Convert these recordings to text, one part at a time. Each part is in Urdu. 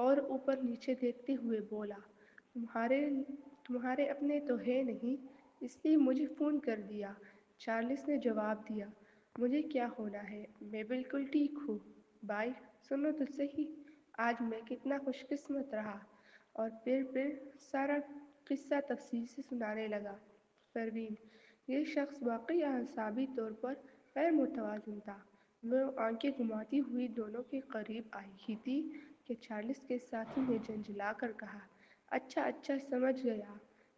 اور اوپر نیچے دیکھتے ہوئے بولا، تمہارے تمہارے اپنے تو ہے نہیں، اس لیے مجھے فون کر دیا۔ چارلس نے جواب دیا، مجھے کیا ہونا ہے، میں بالکل ٹھیک ہوں۔ بھائی سنو تو صحیح، آج میں کتنا خوش قسمت رہا۔ اور پھر سارا قصہ تفصیل سے سنانے لگا۔ پروین، یہ شخص واقعی اعصابی طور پر غیر متوازن تھا۔ وہ آنکھیں گھماتی ہوئی دونوں کے قریب آئی ہی تھی کہ چارلس کے ساتھی نے جھنجھلا کر کہا، اچھا اچھا سمجھ گیا،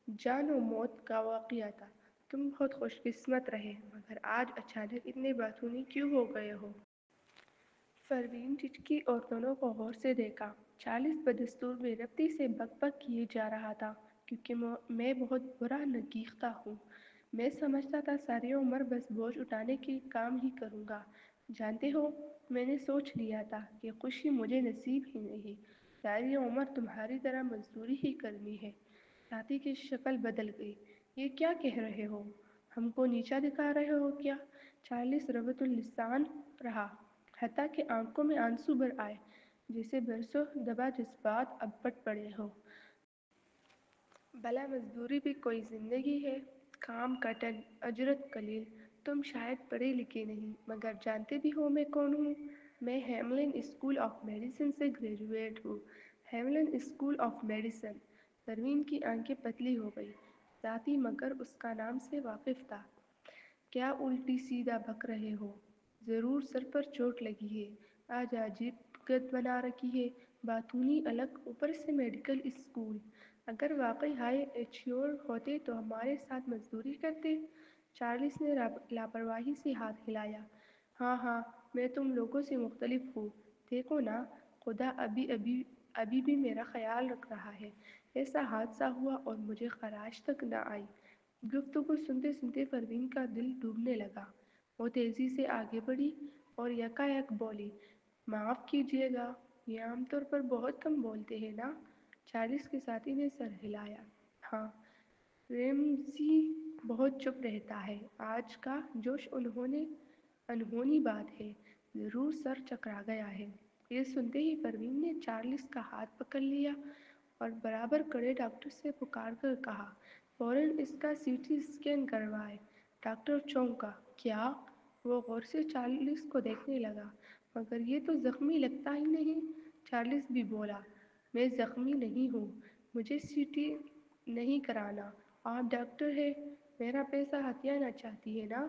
جان و موت کا واقعہ تھا، تم بہت خوش قسمت رہے، مگر آج اچانک اتنے باتونی کیوں ہو گئے ہو؟ پروین ٹھٹکی اور دونوں کو غور سے دیکھا۔ چارلس بدستور بے ربطی سے بک بک کیے جا رہا تھا، کیونکہ میں بہت برا نگیختہ ہوں۔ میں سمجھتا تھا ساری عمر بس بوجھ اٹھانے کے کام ہی کروں گا۔ جانتے ہو، میں نے سوچ لیا تھا کہ خوشی مجھے نصیب ہی نہیں، ساری عمر تمہاری طرح مزدوری ہی کرنی ہے۔ ساتھی کی شکل بدل گئی۔ یہ کیا کہہ رہے ہو؟ ہم کو نیچا دکھا رہے ہو کیا؟ چارلس ربط اللسان رہا، حتیٰ کہ آنکھوں میں آنسو بھر آئے، جیسے برسوں دبا جذبات اب پھٹ پڑے ہو۔ بھلا مزدوری بھی کوئی زندگی ہے؟ کام کٹن، اجرت قلیل۔ تم شاید پڑھے لکھے نہیں، مگر جانتے بھی ہو میں کون ہوں؟ میں ہیملن اسکول آف میڈیسن سے گریجویٹ ہوں۔ Hamlin school of medicine. Parveen کی آنکھیں پتلی ہو گئی۔ ساتھی مگر اس کا نام سے واقف تھا۔ کیا الٹی سیدھا بک رہے ہو؟ ضرور سر پر چوٹ لگی ہے، آج عجیب گت بنا رکھی ہے، باتونی الگ، اوپر سے میڈیکل اسکول۔ اگر واقعی ہائی ایچیور ہوتے تو ہمارے ساتھ مزدوری کرتے؟ چارلس نے لاپرواہی سے ہاتھ ہلایا۔ ہاں ہاں، میں تم لوگوں سے مختلف ہوں، دیکھو نا، خدا ابھی بھی میرا خیال رکھ رہا ہے۔ ایسا حادثہ ہوا اور مجھے خراش تک نہ آئی۔ گفتگو سنتے سنتے پروین کا دل ڈوبنے لگا۔ وہ تیزی سے آگے بڑھی اور یکایک بولی، معاف کیجیے گا، یہ عام طور پر بہت کم بولتے ہیں نا؟ چارلس کے ساتھی نے سر ہلایا۔ ہاں، ریمزی بہت چپ رہتا ہے، آج کا جوش انہونی بات ہے، ضرور سر چکرا گیا ہے۔ یہ سنتے ہی پروین نے چارلس کا ہاتھ پکڑ لیا اور برابر کھڑے ڈاکٹر سے پکار کر کہا، فوراً اس کا سی ٹی اسکین کروائے۔ ڈاکٹر چونکا، کیا؟ وہ غور سے چارلس کو دیکھنے لگا، مگر یہ تو زخمی لگتا ہی نہیں۔ چارلس بھی بولا، میں زخمی نہیں ہوں، مجھے سی ٹی نہیں کرانا، آپ ڈاکٹر ہیں، میرا پیسہ ہتھیانا چاہتی ہے نا؟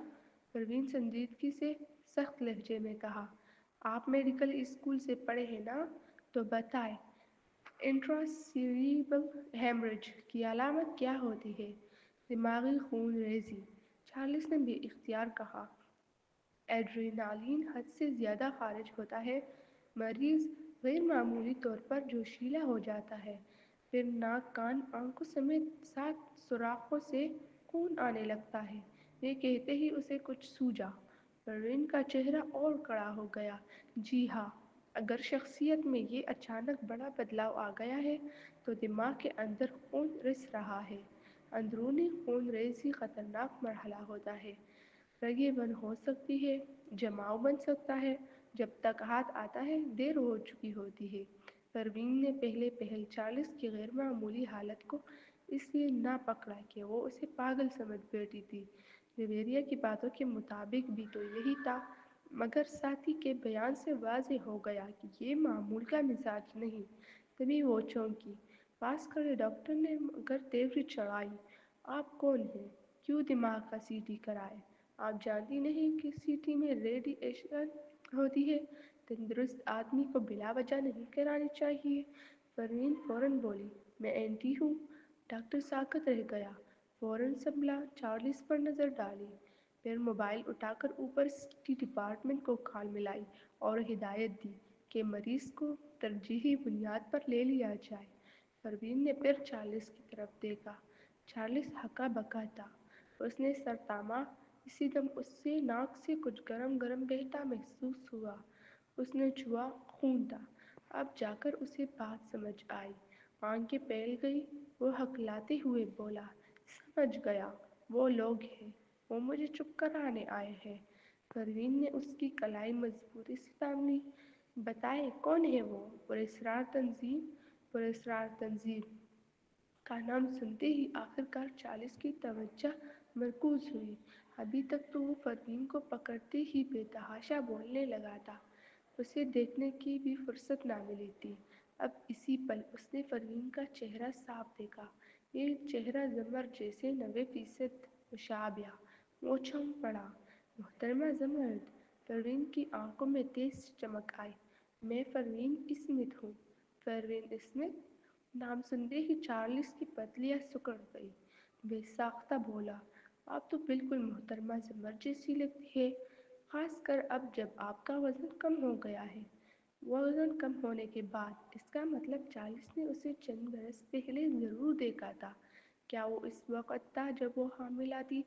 پروین سنجیدگی سے سخت لہجے میں کہا، آپ میڈیکل اسکول سے پڑھے ہیں نا؟ تو بتائیں، انٹراسیریبل ہیمریج کی علامت کیا ہوتی ہے؟ دماغی خون ریزی۔ چارلس نے بے اختیار کہا، ایڈرینالین حد سے زیادہ خارج ہوتا ہے، مریض غیر معمولی طور پر جوشیلا ہو جاتا ہے، پھر ناک، کان، آنکھوں سمیت 7 سوراخوں سے خون آنے لگتا ہے۔ یہ کہتے ہی اسے کچھ سوجا۔ پروین کا چہرہ اور کڑا ہو گیا۔ جی ہاں، اگر شخصیت میں یہ اچانک بڑا بدلاؤ آ گیا ہے تو دماغ کے اندر خون رس رہا ہے۔ اندرونی خون ریزی خطرناک مرحلہ ہوتا ہے، رگیں بند ہو سکتی ہے، جماؤ بن سکتا ہے، جب تک ہاتھ آتا ہے دیر ہو چکی ہوتی ہے۔ پروین نے پہل چارلس کی غیر معمولی حالت کو اس لیے نہ پکڑا کہ وہ اسے پاگل سمجھ بیٹھی تھی۔ ریویریا کی باتوں کے مطابق بھی تو یہی تھا، مگر ساتھی کے بیان سے واضح ہو گیا کہ یہ معمول کا مزاج نہیں۔ تبھی وہ چونکی۔ پاس کھڑے ڈاکٹر نے مگر تیوری چڑھائی، آپ کون ہیں؟ کیوں دماغ کا سی ٹی کرائے؟ آپ جانتی نہیں کہ سی ٹی میں ریڈی ایشن ہوتی ہے، تندرست آدمی کو بلا وجہ نہیں کرانی چاہیے۔ پروین فوراً بولی، میں اینٹی ہوں۔ ڈاکٹر ساکت رہ گیا، فوراً سنبھلا، چارلس پر نظر ڈالی، پھر موبائل اٹھا کر اوپر سی ٹی ڈپارٹمنٹ کو کال ملائی اور ہدایت دی کہ مریض کو ترجیحی بنیاد پر لے لیا جائے۔ پروین نے پھر چارلس کی طرف دیکھا۔ چارلس ہکا بکا تھا، اس نے سر تھاما، اسی دم اس سے ناک سے کچھ گرم گرم بہتا محسوس ہوا۔ اس نے چھوا، خون تھا۔ اب جا کر اسے بات سمجھ آئی، آنکھیں پھیل گئی، وہ ہکلاتے ہوئے بولا، سمجھ گیا، وہ لوگ ہیں، وہ مجھے چپ کرانے آئے ہیں۔ پروین نے اس کی کلائی مضبوطی سے تھام لی۔ بتائے کون ہے وہ؟ پراسرار تنظیم کا نام سنتے ہی آخرکار چارلس کی توجہ مرکوز ہوئی۔ ابھی تک تو وہ پروین کو پکڑتے ہی بے تحاشا بولنے لگا تھا، اسے دیکھنے کی بھی فرصت نہ ملی تھی۔ اب اسی پل اس نے پروین کا چہرہ صاف دیکھا، ایک چہرہ زمر جیسے 90% مشابہ۔ وہ چونک پڑا۔ محترمہ زمرد! پروین کی آنکھوں میں تیز چمک آئی۔ میں پروین اسمتھ ہوں۔ پروین اسمتھ؟ نام سنتے ہی چارلس کی پتلیاں سکڑ گئی۔ بے ساختہ بولا، آپ تو بالکل محترمہ زمرد جیسی لگتی ہے، خاص کر اب جب آپ کا وزن کم ہو گیا ہے۔ وزن کم ہونے کے بعد؟ اس کا مطلب چارلس نے اسے چند برس پہلے ضرور دیکھا تھا۔ کیا وہ اس وقت تھا جب وہ حاملہ تھی؟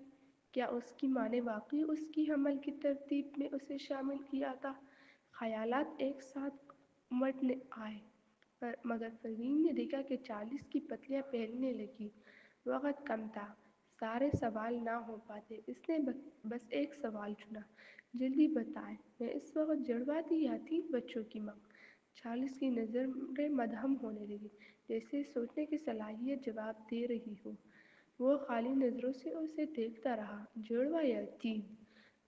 کیا اس کی ماں نے واقعی اس کی حمل کی ترتیب میں اسے شامل کیا تھا؟ خیالات ایک ساتھ امٹنے آئے، مگر پروین نے دیکھا کہ چارلس کی پتلیاں پھیلنے لگیں۔ وقت کم تھا، سارے سوال نہ ہو پاتے۔ اس نے بس ایک سوال چنا، جلدی بتائیں، میں اس وقت جڑوا تھی یا 3 بچوں کی ماں؟ چارلس کی نظریں مدھم ہونے لگیں، جیسے سوچنے کی صلاحیت جواب دے رہی ہو۔ وہ خالی نظروں سے اسے دیکھتا رہا۔ جڑواں یا 3؟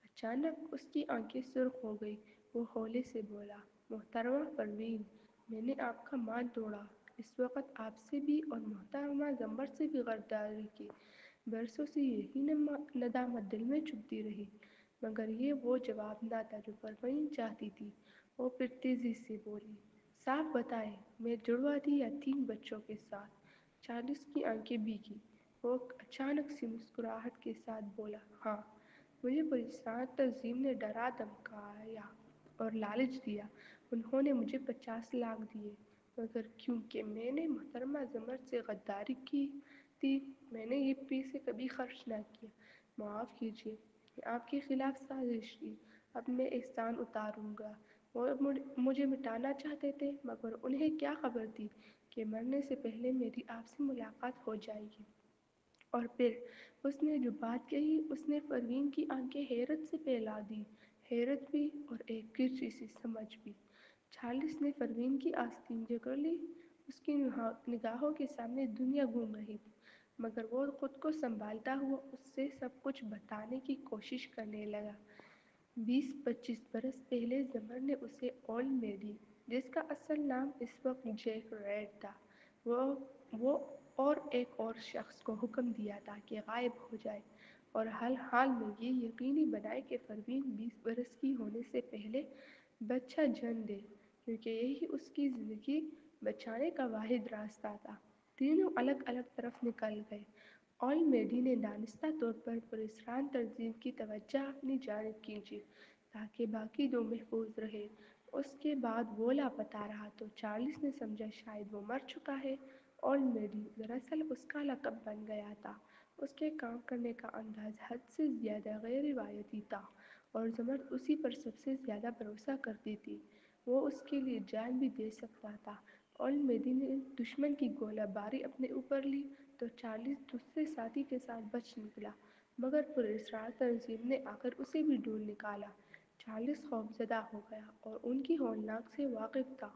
اچانک اس کی آنکھیں سرخ ہو گئیں۔ وہ ہولے سے بولا، محترمہ پروین، میں نے آپ کا مان توڑا۔ اس وقت آپ سے بھی اور محترمہ زمرد سے بھی غداری کی۔ برسوں سے یہی ندامت دل میں چبھتی رہی، مگر یہ وہ جواب نہ تھا جو پروین چاہتی تھی۔ وہ پھر تیزی سے بولی، صاف بتائیں، میں جڑواں تھی یا 3 بچوں کے ساتھ؟ چارلس کی آنکھیں بھیگی۔ وہ اچانک سی مسکراہٹ کے ساتھ بولا، ہاں، مجھے پراسرار تنظیم نے ڈرا دھمکایا اور لالچ دیا۔ انہوں نے مجھے 50 لاکھ دیے، مگر کیونکہ میں نے محترمہ زمرد سے غداری کی تھی، میں نے یہ پیسے کبھی خرچ نہ کیے۔ معاف کیجیے، میں آپ کے خلاف سازش کی۔ اب میں احسان اتاروں گا۔ وہ مجھے مٹانا چاہتے تھے، مگر انہیں کیا خبر تھی کہ مرنے سے پہلے میری آپ سے ملاقات ہو جائے گی۔ اور پھر اس نے جو بات کہی، اس نے پروین کی آنکھیں حیرت سے پھیلا دیں، حیرت بھی اور ایک کرچی سی سمجھ بھی۔ چارلس نے پروین کی آستین جکڑ لی۔ اس کی نگاہوں کے سامنے دنیا گھوم رہی تھی، مگر وہ خود کو سنبھالتا ہوا اس سے سب کچھ بتانے کی کوشش کرنے لگا۔ 20-25 برس پہلے زمر نے اسے اولڈ میڈی، جس کا اصل نام اس وقت جیک ریڈ تھا، وہ اور ایک اور شخص کو حکم دیا تھا کہ غائب ہو جائے اور حال میں یہ یقینی بنائے کہ پروین 20 برس کی ہونے سے پہلے بچہ جنم دے، کیونکہ یہی اس کی زندگی بچانے کا واحد راستہ تھا۔ تینوں الگ الگ طرف نکل گئے۔ اولڈ میڈی نے دانستہ طور پر پراسرار تنظیم کی توجہ اپنی جانب کھینچی تاکہ باقی 2 محفوظ رہیں۔ اس کے بعد وہ لاپتہ رہا تو چارلس نے سمجھا شاید وہ مر چکا ہے۔ اولڈ میڈی دراصل اس کا لقب بن گیا تھا۔ اس کے کام کرنے کا انداز حد سے زیادہ غیر روایتی تھا اور زمرد اسی پر سب سے زیادہ بھروسہ کرتی تھی۔ وہ اس کے لیے جان بھی دے سکتا تھا۔ اولڈ میڈی نے دشمن کی گولہ باری اپنے اوپر لی تو چارلس دوسرے ساتھی کے ساتھ بچ نکلا، مگر پراسرار تنظیم نے آ کر اسے بھی ڈھونڈ نکالا۔ چارلس خوفزدہ ہو گیا اور ان کی ہولناک سے واقف تھا۔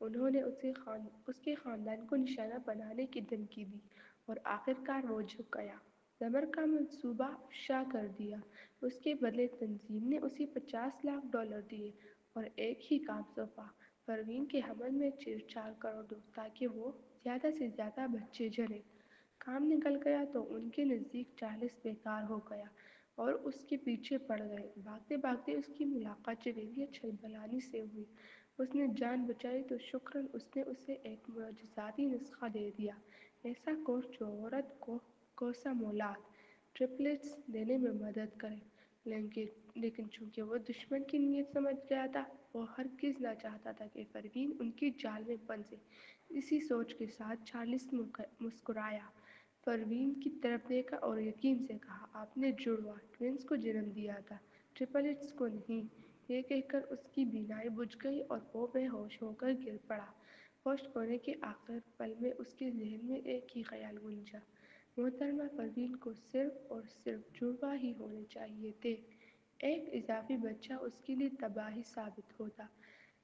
انہوں نے اس کے خاندان کو نشانہ بنانے کی دھمکی دی اور آخرکار وہ جھک گیا۔ زمر کا منصوبہ افشا کر دیا۔ اس کے بدلے تنظیم نے اسے $50 لاکھ دیے اور ایک ہی کام سونپا، پروین کے حمل میں چھیڑ چھاڑ کرو تاکہ وہ زیادہ سے زیادہ بچے جنیں۔ کام نکل گیا تو ان کے نزدیک چارلس بیکار ہو گیا اور اس کے پیچھے پڑ گئے۔ بھاگتے بھاگتے اس کی ملاقات جویلیا چھلبلانی سے ہوئی۔ اس نے جان بچائی تو شکراً اس نے اسے ایک معجزاتی نسخہ دے دیا، ایسا کورس جو عورت کو کوسم اولاد، ٹرپلٹس دینے میں مدد کرے۔ لیکن چونکہ وہ دشمن کی نیت سمجھ گیا تھا، وہ ہرگز نہ چاہتا تھا کہ پروین ان کی جال میں پھنسے۔ اسی سوچ کے ساتھ چارلس مسکرایا، پروین کی طرف دیکھا اور یقین سے کہا، آپ نے جڑواں ٹوئنس کو جنم دیا تھا، ٹرپلٹس کو نہیں۔ یہ کہہ کر اس کی بینائی بجھ گئی اور وہ بے ہوش ہو کر گر پڑا۔ ہوش کھونے کے آخری پل میں اس کے ذہن میں ایک ہی خیال گونجا، محترمہ پروین کو صرف اور صرف جڑواں ہی ہونے چاہیے تھے۔ ایک اضافی بچہ اس کے لیے تباہی ثابت ہوتا۔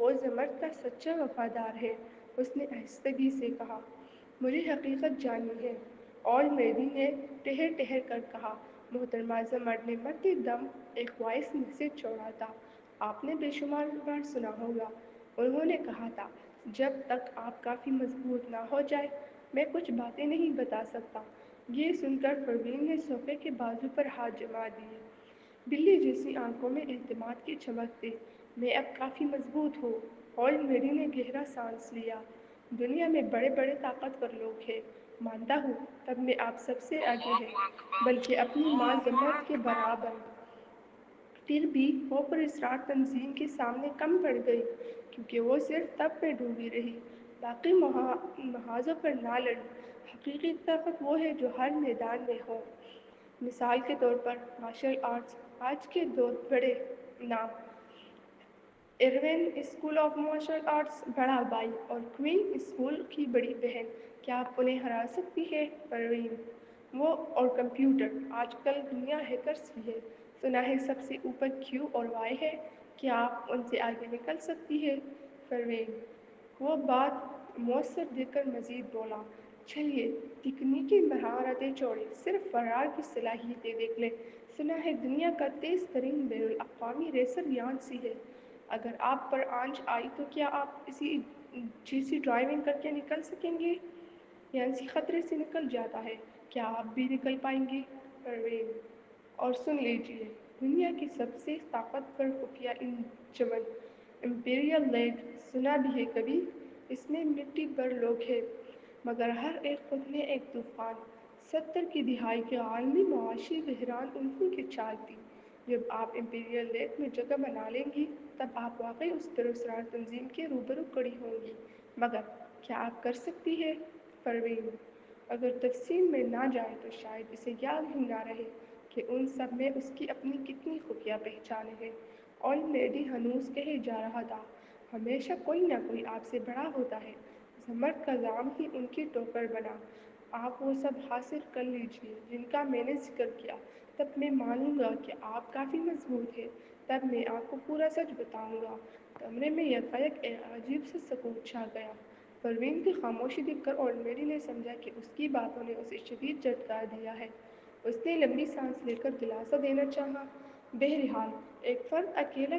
وہ زمرد کا سچا وفادار ہے، اس نے آہستگی سے کہا۔ مجھے حقیقت جاننی ہے، اور میری نے ٹہر ٹہر کر کہا۔ محترمہ زمرد نے مرتے دم ایک وائس میسج چھوڑا تھا، آپ نے بے شمار بار سنا ہوگا۔ انہوں نے کہا تھا، جب تک آپ کافی مضبوط نہ ہو جائے میں کچھ باتیں نہیں بتا سکتا۔ یہ سن کر پروین نے صوفے کے بازو پر ہاتھ جما دیے۔ بلی جیسی آنکھوں میں اعتماد کی چمک تھی۔ میں اب کافی مضبوط ہوں، اور میری نے گہرا سانس لیا۔ دنیا میں بڑے بڑے طاقتور لوگ ہیں، مانتا ہوں، تب میں آپ سب سے آگے ہے، بلکہ اپنی ماں زمرد کے برابر۔ پھر بھی وہ پراسرار تنظیم کے سامنے کم پڑ گئی، کیونکہ وہ صرف تب میں ڈوبی رہی۔ باقی محاذوں پر نہ لڑی۔ حقیقی طاقت وہ ہے جو ہر میدان میں ہو۔ مثال کے طور پر مارشل آرٹس، آج کے دو بڑے نام، ایروین اسکول آف مارشل آرٹس بڑا بھائی اور کوئن اسکول کی بڑی بہن، کیا آپ انہیں ہرا سکتی ہیں پروین؟ وہ اور کمپیوٹر، آج کل دنیا ہیکرز کی ہے، سنا ہے سب سے اوپر کیو اور وائی ہے، کیا آپ ان سے آگے نکل سکتی ہیں پروین؟ وہ بات مؤثر دیکھ کر مزید بولا، چلیے تکنیکی مہارتیں چھوڑیں، صرف فرار کی صلاحیتیں دیکھ لیں۔ سنا ہے دنیا کا تیز ترین بین الاقوامی ریسر یانسی ہے، اگر آپ پر آنچ آئی تو کیا آپ اسی جیسی ڈرائیونگ کر کے نکل سکیں گے؟ یانسی خطرے سے نکل جاتا ہے، کیا آپ بھی نکل پائیں گے پروین؟ اور سن لیجیے، دنیا کی سب سے طاقتور خفیہ انجمن امپیریل لیگ، سنا بھی ہے کبھی؟ اس میں مٹی بھر لوگ ہیں، مگر ہر ایک خود میں ایک طوفان۔ 70 کی دہائی کے عالمی معاشی بحران انہی کی چال تھی۔ جب آپ امپیریل لیگ میں جگہ بنا لیں گی، تب آپ واقعی اس پراسرار تنظیم کے روبرو کھڑی ہوں گی، مگر کیا آپ کر سکتی ہیں پروین؟ اگر تفصیل میں نہ جائیں تو شاید اسے یاد ہی نہ رہے کہ ان سب میں اس کی اپنی کتنی خفیہ پہچانیں ہیں۔ اور میڈی ہنوز کہے جا رہا تھا، ہمیشہ کوئی نہ کوئی آپ سے بڑا ہوتا ہے، زمرد کا نام ہی ان کی ٹوکر بنا۔ آپ وہ سب حاصل کر لیجیے جن کا میں نے ذکر کیا، تب میں مانوں گا کہ آپ کافی مضبوط ہیں، تب میں آپ کو پورا سچ بتاؤں گا۔ کمرے میں یکایک ایک عجیب سا سکوت چھا گیا۔ پروین کی خاموشی دیکھ کر اور میری نے سمجھا کہ اس کی باتوں نے اسے شدید جھٹکا دیا ہے۔ اس نے لمبی سانس لے کر دلاسا دینا چاہا، بہرحال ایک فرد اکیلا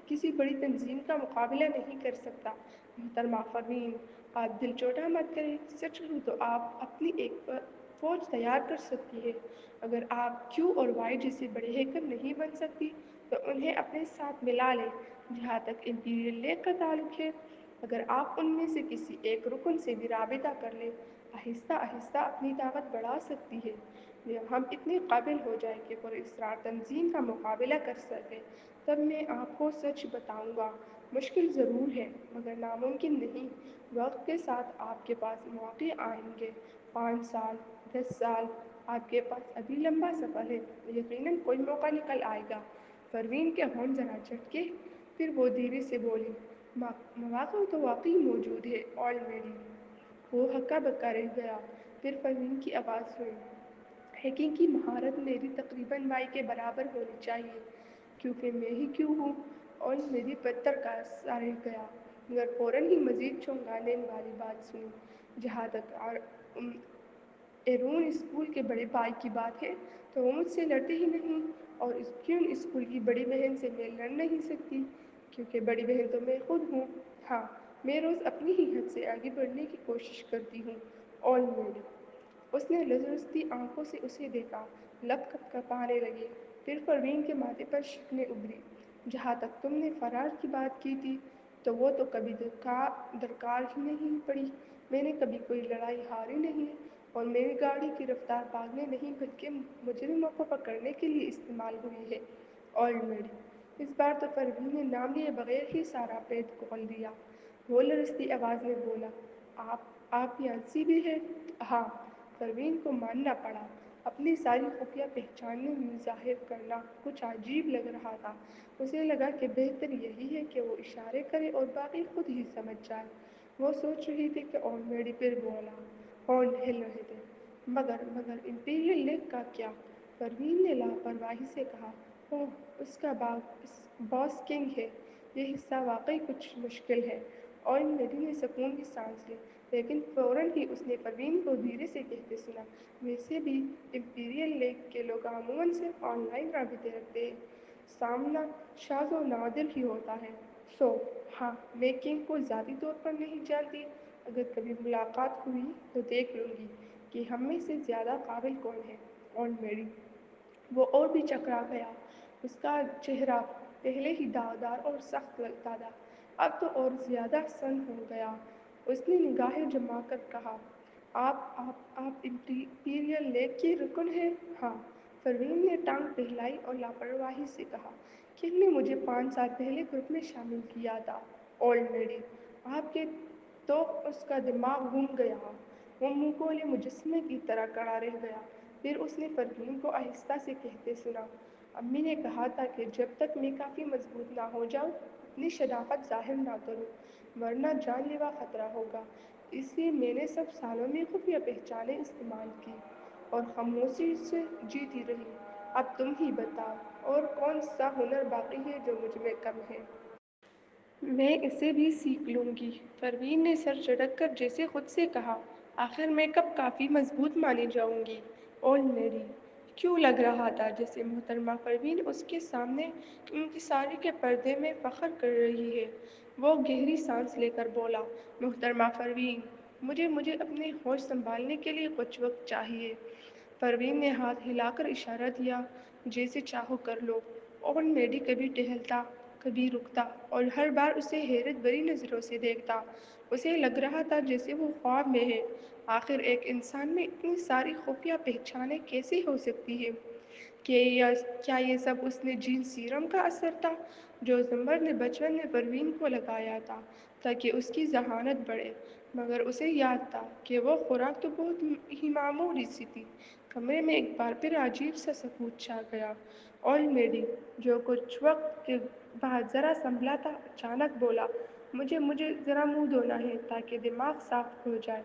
کسی بڑی تنظیم کا مقابلہ نہیں کر سکتا۔ محترمہ پروین، آپ دل چھوٹا مت کریں، سچ کہوں تو آپ اپنی ایک فوج تیار کر سکتی ہیں۔ اگر آپ کیو اور وائی جیسے بڑے ہیکر نہیں بن سکتی تو انہیں اپنے ساتھ ملا لیں۔ جہاں تک امپیریل لیگ کا تعلق ہے، اگر آپ ان میں سے کسی ایک رکن سے بھی رابطہ کر لیں، آہستہ آہستہ اپنی طاقت بڑھا سکتی ہے۔ جب ہم اتنے قابل ہو جائیں کہ پراسرار تنظیم کا مقابلہ کر سکیں، تب میں آپ کو سچ بتاؤں گا۔ مشکل ضرور ہے، مگر ناممکن نہیں۔ وقت کے ساتھ آپ کے پاس مواقع آئیں گے، 5 سال، 10 سال، آپ کے پاس ابھی لمبا سفر ہے، یقیناً کوئی موقع نکل آئے گا۔ پروین کے ہونٹ ذرا جھٹکے، پھر وہ دھیرے سے بولی، مواقع تو واقعی موجود ہے آلریڈی۔ وہ ہکا بکا رہ گیا، پھر پروین کی آواز سنی، ہیکنگ کی مہارت میری تقریباً وائی کے برابر ہونی چاہیے، کیونکہ میں ہی کیوں ہوں۔ اور میری بدتر کا سا رہ گیا، مگر فوراً ہی مزید چونکانے والی بات سنی، جہاں تک ایرون اسکول کے بڑے بھائی کی بات ہے تو وہ مجھ سے لڑتے ہی نہیں، اور کیون اسکول کی بڑی بہن سے میں لڑ نہیں سکتی، کیونکہ بڑی بہن تو میں خود ہوں۔ ہاں، میں روز اپنی ہی حد سے آگے بڑھنے کی کوشش کرتی ہوں آلریڈی۔ اس نے لجرستی آنکھوں سے اسے دیکھا، لب کپکپانے لگے، پھر پروین کے ماتھے پر شکنیں ابھری۔ جہاں تک تم نے فرار کی بات کی تھی تو وہ تو کبھی درکار ہی نہیں پڑی، میں نے کبھی کوئی لڑائی ہاری نہیں، اور میری گاڑی کی رفتار بھاگنے نہیں بلکہ مجرموں کو پکڑنے کے لیے استعمال ہوئی ہے آلریڈی۔ اس بار تو پروین نے نام لیے بغیر ہی سارا پیٹ کھول دیا۔ وہ لرزتی آواز میں بولا، آپ یانسی بھی ہیں؟ ہاں، پروین کو ماننا پڑا۔ اپنی ساری خفیہ پہچانیں ظاہر کرنا کچھ عجیب لگ رہا تھا۔ اسے لگا کہ بہتر یہی ہے کہ وہ اشارے کرے اور باقی خود ہی سمجھ جائے۔ وہ سوچ رہی تھی کہ آلریڈی پھر بولا، ہونٹ ہل رہے تھے، مگر امپیریل لیگ کا کیا؟ پروین نے لاپرواہی سے کہا، اوہ، اس کا باس کنگ ہے، یہ حصہ واقعی کچھ مشکل ہے۔ اور میری نے سکون کی سانس لی، لیکن فوراً ہی اس نے پروین کو دھیرے سے کہتے سنا، ویسے بھی امپیریل لیگ کے لوگ عموماً صرف آن لائن رابطے رکھتے ہیں، سامنا شاذ و نادر ہی ہوتا ہے۔ ہاں، میں کنگ کو ذاتی طور پر نہیں جانتی، اگر کبھی ملاقات ہوئی تو دیکھ لوں گی کہ ہم میں سے زیادہ قابل کون ہے۔ اور میری وہ اور بھی چکرا گیا، اس کا چہرہ پہلے ہی داغدار اور سخت لگتا تھا، اب تو اور زیادہ سن ہو گیا۔ اس نے نگاہیں جما کر کہا، آپ امپیریل لیگ کی رکن ہیں؟ ہاں، پروین نے ٹانگ پہلائی اور لاپرواہی سے کہا، کنگ نے مجھے 5 سال پہلے گروپ میں شامل کیا تھا۔ اولڈ لیڈی، آپ کے تو اس کا دماغ گم گیا، وہ منہ کھولے مجسمے کی طرح کھڑا رہ گیا۔ پھر اس نے پروین کو آہستہ سے کہتے سنا، امی نے کہا تھا کہ جب تک میں کافی مضبوط نہ ہو جاؤں اپنی شناخت ظاہر نہ کروں، ورنہ جان لیوا خطرہ ہوگا، اس لیے میں نے سب سالوں میں خفیہ پہچانیں استعمال کی اور خاموشی سے جیتی رہی۔ اب تم ہی بتاؤ، اور کون سا ہنر باقی ہے جو مجھ میں کم ہے؟ میں اسے بھی سیکھ لوں گی، پروین نے سر جھٹک کر جیسے خود سے کہا، آخر میں کب کافی مضبوط مانی جاؤں گی؟ اولڈ لیڈی کیوں لگ رہا تھا جیسے محترمہ پروین اس کے سامنے انکساری کے پردے میں فخر کر رہی ہے۔ وہ گہری سانس لے کر بولا، محترمہ پروین، مجھے اپنے ہوش سنبھالنے کے لیے کچھ وقت چاہیے۔ پروین نے ہاتھ ہلا کر اشارہ دیا، جیسے چاہو کر لو۔ اولڈ لیڈی کبھی ٹہلتا، کبھی رکتا اور ہر بار اسے حیرت بھری نظروں سے دیکھتا۔ اسے لگ رہا تھا جیسے وہ خواب میں ہے۔ آخر ایک انسان میں اتنی ساری خفیہ پہچانیں کیسے ہو سکتی ہیں؟ کیا یہ سب اس نے جین سیرم کا اثر تھا جو زمر نے بچپن میں پروین کو لگایا تھا تاکہ اس کی ذہانت بڑھے؟ مگر اسے یاد تھا کہ وہ خوراک تو بہت ہی معمولی سی تھی۔ کمرے میں ایک بار پھر عجیب سا سکوت چھا گیا۔ اولڈ لیڈی، جو کچھ وقت کے بعد ذرا سنبھلا تھا، اچانک بولا، مجھے ذرا منہ دھونا ہے تاکہ دماغ صاف ہو جائے۔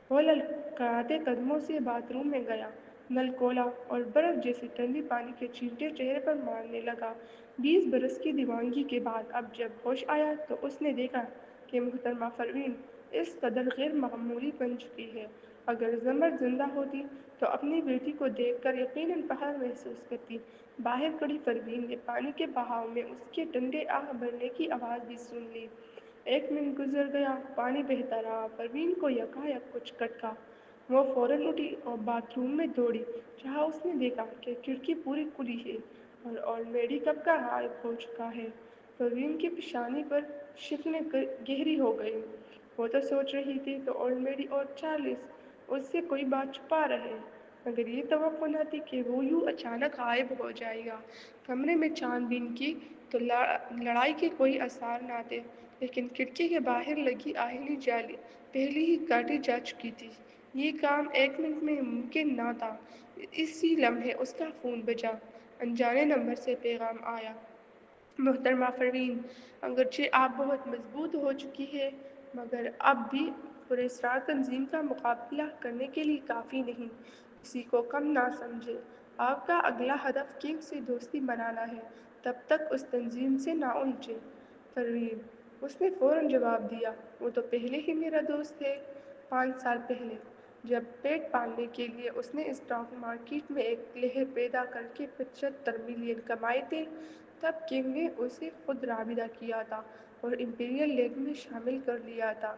وہ للکاتے قدموں سے باتھ روم میں گیا، نل کھولا اور برف جیسے ٹھنڈی پانی کے چھینٹے چہرے پر مارنے لگا۔ 20 برس کی دیوانگی کے بعد اب جب ہوش آیا تو اس نے دیکھا کہ محترمہ پروین اس قدر غیر معمولی بن چکی ہے۔ اگر زمر زندہ ہوتی تو اپنی بیٹی کو دیکھ کر یقیناً فخر محسوس کرتی۔ باہر کھڑی پروین نے پانی کے بہاؤ میں اس کے ٹھنڈے آہ بھرنے کی آواز بھی سن لی۔ 1 منٹ گزر گیا، پانی بہتا رہا، پروین کو یکایک کچھ کھٹکا۔ وہ فوراً اٹھی اور باتھ روم میں دوڑی، جہاں اس نے دیکھا کہ کھڑکی پوری کھلی ہے اور اولڈ لیڈی کب کا غائب ہو چکا ہے۔ پروین کی پیشانی پر شکنیں گہری ہو گئیں۔ وہ تو سوچ رہی تھی کہ اولڈ لیڈی اور چارلس اس سے کوئی بات چھپا رہے، مگر یہ توقع نہ تھی کہ وہ یوں اچانک غائب ہو جائے گا۔ کمرے میں چھان بین کی تو لڑائی کے کوئی آثار نہ تھے، لیکن کھڑکی کے باہر لگی آہنی جالی پہلے ہی کاٹی جا چکی تھی۔ یہ کام 1 منٹ میں ممکن نہ تھا۔ اسی لمحے اس کا فون بجا۔ انجانے نمبر سے پیغام آیا، محترمہ پروین، اگرچہ آپ بہت مضبوط ہو چکی ہے، مگر اب بھی پراسرار تنظیم کا مقابلہ کرنے کے لیے کافی نہیں۔ کسی کو کم نہ سمجھے۔ آپ کا اگلا ہدف کنگ سے دوستی بنانا ہے، تب تک اس تنظیم سے نہ الجھے۔ پروین، اس نے فوراً جواب دیا، وہ تو پہلے ہی میرا دوست ہے۔ 5 سال پہلے جب پیٹ پالنے کے لیے اس نے اسٹاک مارکیٹ میں ایک لہر پیدا کر کے 75 ملین کمائے تھے، تب کنگ نے اسے خود رابطہ کیا تھا اور امپیریل لیگ میں شامل کر لیا تھا۔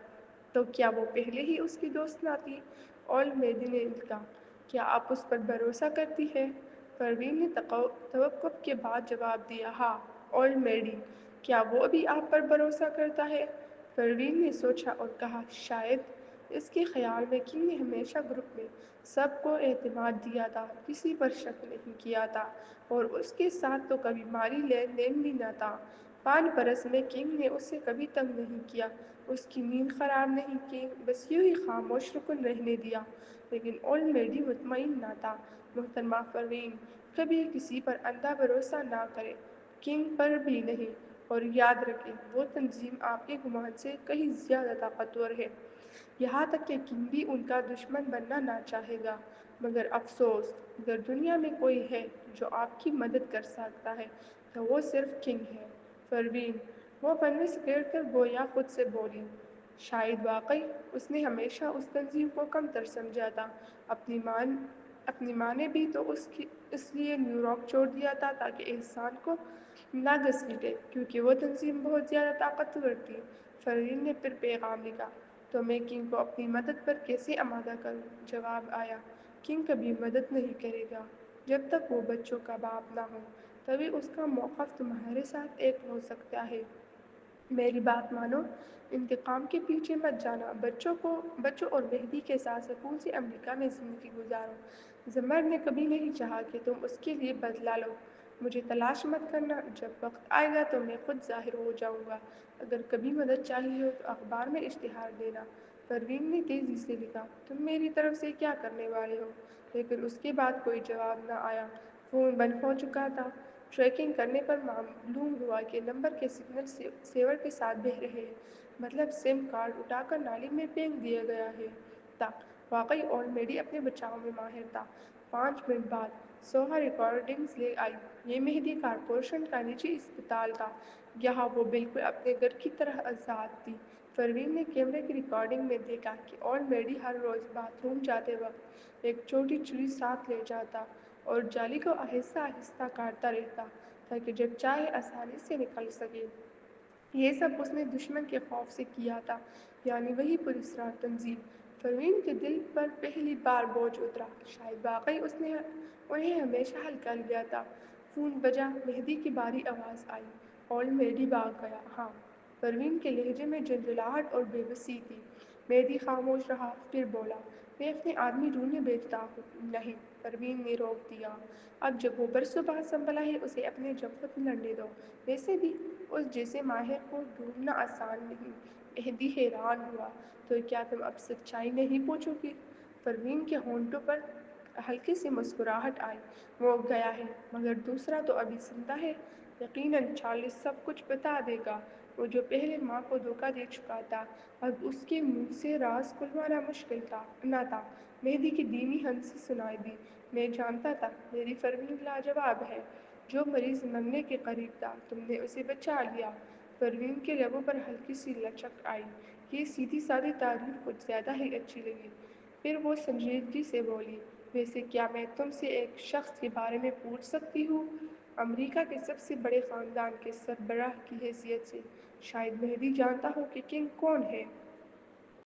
تو کیا وہ پہلے ہی اس کی دوست نہ تھی؟ اولڈ لیڈی نے کہا، کیا آپ اس پر بھروسہ کرتی ہیں؟ پروین نے توقف کے بعد جواب دیا، ہاں۔ اولڈ لیڈی، کیا وہ بھی آپ پر بھروسہ کرتا ہے؟ پروین نے سوچا اور کہا، شاید۔ اس کے خیال میں کنگ نے ہمیشہ گروپ میں سب کو اعتماد دیا تھا، کسی پر شک نہیں کیا تھا، اور اس کے ساتھ تو کبھی مالی لین دین بھی نہ تھا۔ 5 برس میں کنگ نے اسے کبھی تنگ نہیں کیا، اس کی نیند خراب نہیں کی، بس یوں ہی خاموش رکن رہنے دیا۔ لیکن اولڈ لیڈی مطمئن نہ تھا، محترمہ پروین، کبھی کسی پر اندھا بھروسہ نہ کرے، کنگ پر بھی نہیں، اور یاد رکھیں وہ تنظیم آپ کے گمان سے کہیں زیادہ طاقتور ہے، یہاں تک کہ کنگ بھی ان کا دشمن بننا نہ چاہے گا۔ مگر افسوس، اگر دنیا میں کوئی ہے جو آپ کی مدد کر سکتا ہے تو وہ صرف کنگ ہے۔ پروین، وہ پنے سے گر کر گویا خود سے بولی، شاید واقعی اس نے ہمیشہ اس تنظیم کو کم تر سمجھا تھا۔ اپنی ماں نے بھی تو اس لیے نیو یارک چھوڑ دیا تھا تاکہ احسان کو نہ گھسیٹے، کیونکہ وہ تنظیم بہت زیادہ طاقتور تھی۔ فرین نے پھر پیغام لکھا، تو میں کنگ کو اپنی مدد پر کیسے آمادہ کروں؟ جواب آیا، کنگ کبھی مدد نہیں کرے گا جب تک وہ بچوں کا باپ نہ ہو، تبھی اس کا موقف تمہارے ساتھ ایک ہو سکتا ہے۔ میری بات مانو، انتقام کے پیچھے مت جانا، بچوں اور مہدی کے ساتھ سکون سے امریکہ میں زندگی گزارو۔ زمر نے کبھی نہیں چاہا کہ تم اس کے لیے بدلہ لو۔ مجھے تلاش مت کرنا، جب وقت آئے گا تو میں خود ظاہر ہو جاؤں گا۔ اگر کبھی مدد چاہیے ہو تو اخبار میں اشتہار دینا۔ پروین نے تیزی سے لکھا، تم میری طرف سے کیا کرنے والے ہو؟ لیکن اس کے بعد کوئی جواب نہ آیا۔ فون بند ہو چکا تھا۔ ٹریکنگ کرنے پر معلوم ہوا کہ نمبر کے سگنل سیور کے ساتھ بہہ رہے ہیں، مطلب سم کارڈ اٹھا کر نالی میں پھینک دیا گیا تھا۔ واقعی اولڈ میڈی اپنے بچاؤ میں ماہر تھا۔ 5 منٹ بعد سوہا ریکارڈنگز لے آئی۔ یہ مہدی کارپوریشن کا نجی اسپتال تھا۔ یہاں وہ بالکل اپنے گھر کی طرح آزاد تھی۔ پروین نے کیمرے کی ریکارڈنگ میں دیکھا کہ اولڈ میڈی ہر روز باتھ روم جاتے وقت ایک چھوٹی چھری ساتھ لے جاتا اور جالی کو آہستہ آہستہ کاٹتا رہتا تاکہ جب چاہے آسانی سے نکل سکے۔ یہ سب اس نے دشمن کے خوف سے کیا تھا، یعنی وہی پراسرار تنظیم۔ پروین کے دل پر پہلی بار بوجھ اترا، شاید واقعی اس نے انہیں ہمیشہ ہلکا لیا تھا۔ فون بجا، مہدی کی باری آواز آئی۔ اولڈ میڈی بھاگ گیا؟ ہاں۔ پروین کے لہجے میں جھنجھلاہٹ اور بے بسی تھی۔ مہدی خاموش رہا، پھر بولا، میں اپنے آدمی ڈھونڈنے بھیجتا ہوں۔ نہیں، پروین نے روک دیا، اب جب وہ برسوں بعد سنبھلا ہے اسے اپنے جب لڑنے دو۔ ویسے بھی اس جیسے ماہر کو ڈھونڈنا آسان نہیں۔ مہدی حیران ہوا، تو کیا تم اب سچائی نہیں پوچھو گی؟ پروین کے ہونٹوں پر ہلکی سی مسکراہٹ آئی۔ وہ گیا ہے، مگر دوسرا تو ابھی زندہ ہے۔ یقیناً چارلس سب کچھ بتا دے گا۔ وہ جو پہلے ماں کو دھوکہ دے چکا تھا، اب اس کے منہ سے راز کھلوانا مشکل نہ تھا۔ مہدی کی دھیمی ہنسی سنائی دی، میں جانتا تھا میری پروین لاجواب ہے۔ جو مریض مرنے کے قریب تھا تم نے اسے بچا لیا۔ پروین کے لبوں پر ہلکی سی لچک آئی۔ یہ سیدھی سادی تعریف کچھ زیادہ ہی اچھی لگی۔ پھر وہ سنجیدگی سے بولی، ویسے کیا میں تم سے ایک شخص کے بارے میں پوچھ سکتی ہوں؟ امریکہ کے سب سے بڑے خاندان کے سربراہ کی حیثیت سے۔ شاید مہدی جانتا ہو کہ کنگ کون ہے۔